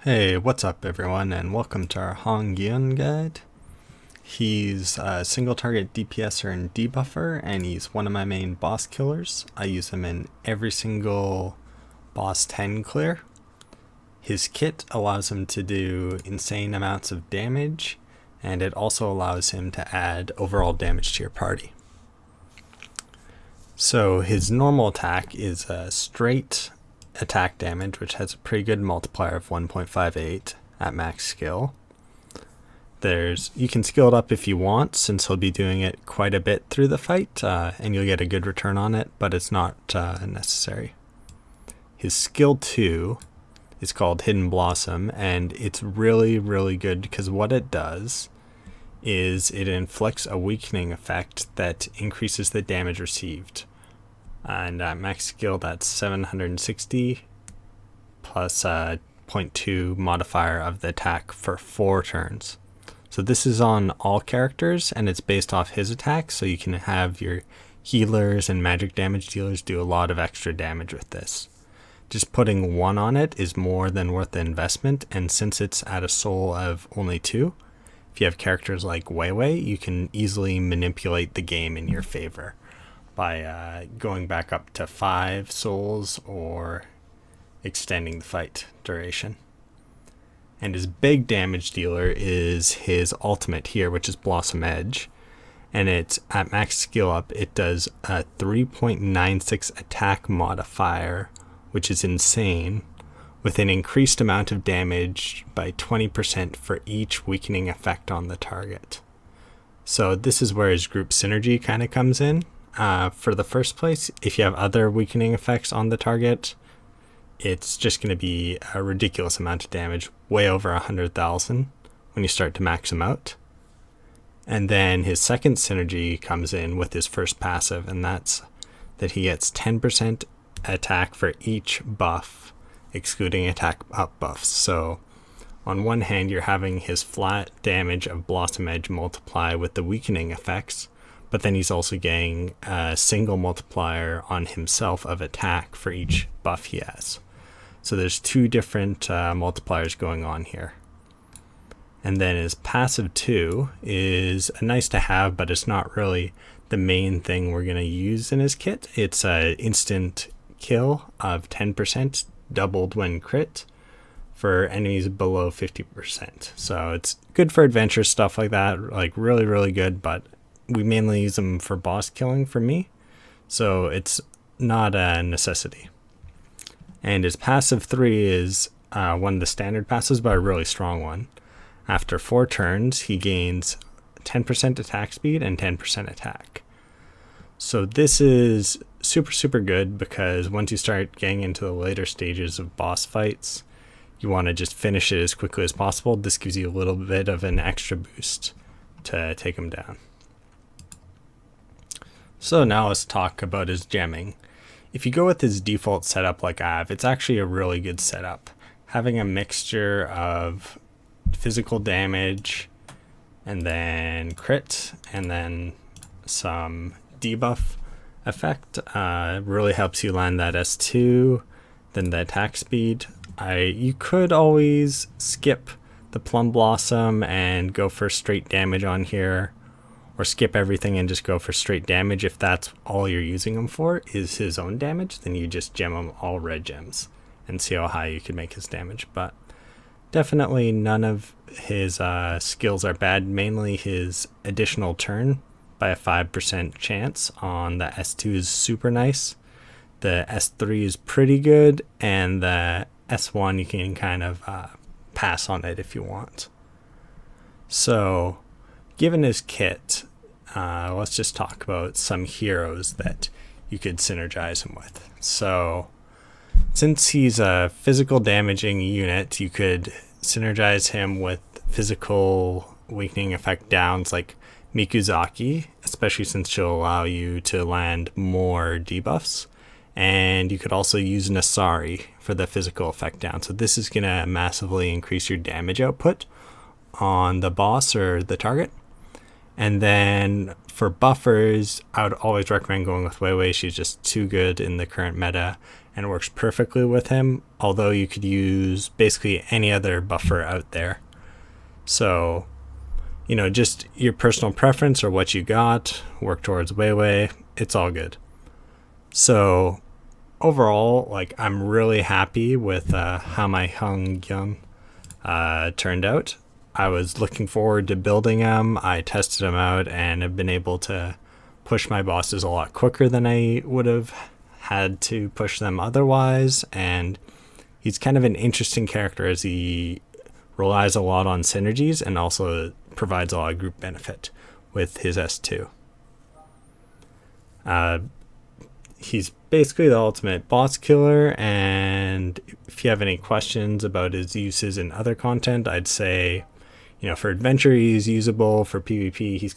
Hey, what's up everyone, and welcome to our Gyeung guide. He's a single target DPSer and debuffer, and he's one of my main boss killers. I use him in every single boss 10 clear. His kit allows him to do insane amounts of damage, and it also allows him to add overall damage to your party. So his normal attack is a straight attack damage, which has a pretty good multiplier of 1.58 at max skill. You can skill it up if you want, since he'll be doing it quite a bit through the fight, and you'll get a good return on it, but it's not necessary. His skill 2 is called Hidden Blossom, and it's really good because what it does is it inflicts a weakening effect that increases the damage received. And at max skill, that's 760 plus a 0.2 modifier of the attack for 4 turns. So this is on all characters, and it's based off his attack, so you can have your healers and magic damage dealers do a lot of extra damage with this. Just putting 1 on it is more than worth the investment, and since it's at a soul of only 2, if you have characters like Weiwei, you can easily manipulate the game in your favor by going back up to 5 souls or extending the fight duration. And his big damage dealer is his ultimate here, which is Blossom Edge. And it's at max skill up, it does a 3.96 attack modifier, which is insane, with an increased amount of damage by 20% for each weakening effect on the target. So this is where his group synergy kind of comes in. For the first place, if you have other weakening effects on the target, it's just going to be a ridiculous amount of damage, way over 100,000 when you start to max him out. And then his second synergy comes in with his first passive, and that's that he gets 10% attack for each buff, excluding attack up buffs. So on one hand, you're having his flat damage of Blossom Edge multiply with the weakening effects, but then he's also getting a single multiplier on himself of attack for each buff he has. So there's 2 different multipliers going on here. And then his passive 2 is a nice to have, but it's not really the main thing we're going to use in his kit. It's an instant kill of 10%, doubled when crit, for enemies below 50%. So it's good for adventure stuff like that, like really good, but we mainly use them for boss killing for me, so it's not a necessity. And his passive 3 is one of the standard passives, but a really strong one. After 4 turns, he gains 10% attack speed and 10% attack. So this is super good, because once you start getting into the later stages of boss fights, you want to just finish it as quickly as possible. This gives you a little bit of an extra boost to take him down. So now let's talk about his gemming. If you go with his default setup like I have, it's actually a really good setup. Having a mixture of physical damage and then crit and then some debuff effect really helps you land that S2, then the attack speed. You could always skip the Plum Blossom and go for straight damage on here, or skip everything and just go for straight damage. If that's all you're using him for is his own damage, then you just gem him all red gems and see how high you can make his damage. But definitely none of his skills are bad, mainly his additional turn by a 5% chance on the S2 is super nice. The S3 is pretty good, and the S1 you can kind of pass on it if you want. So given his kit, let's just talk about some heroes that you could synergize him with. So since he's a physical damaging unit, you could synergize him with physical weakening effect downs like Mikuzaki, especially since she'll allow you to land more debuffs. And you could also use Nasari for the physical effect down. So this is going to massively increase your damage output on the boss or the target. And then for buffers, I would always recommend going with Weiwei. She's just too good in the current meta. and works perfectly with him, although you could use basically any other buffer out there. So, just your personal preference or what you got, work towards Weiwei, it's all good. So overall, I'm really happy with how my Gyeung turned out. I was looking forward to building him. I tested him out and have been able to push my bosses a lot quicker than I would have had to push them otherwise. And he's kind of an interesting character as he relies a lot on synergies and also provides a lot of group benefit with his S2. He's basically the ultimate boss killer, and if you have any questions about his uses in other content, I'd say, for adventure he's usable. For PvP he's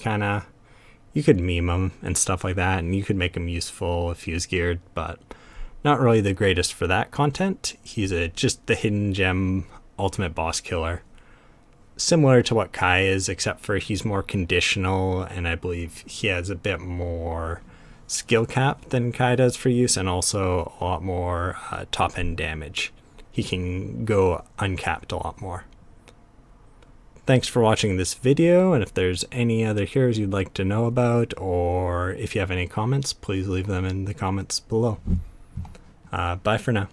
you could meme him and stuff like that, and you could make him useful if he was geared, but not really the greatest for that content. He's just the hidden gem ultimate boss killer, similar to what Kai is, except for he's more conditional, and I believe he has a bit more skill cap than Kai does for use, and also a lot more top end damage. He can go uncapped a lot more. Thanks for watching this video, and if there's any other heroes you'd like to know about, or if you have any comments, please leave them in the comments below. Bye for now.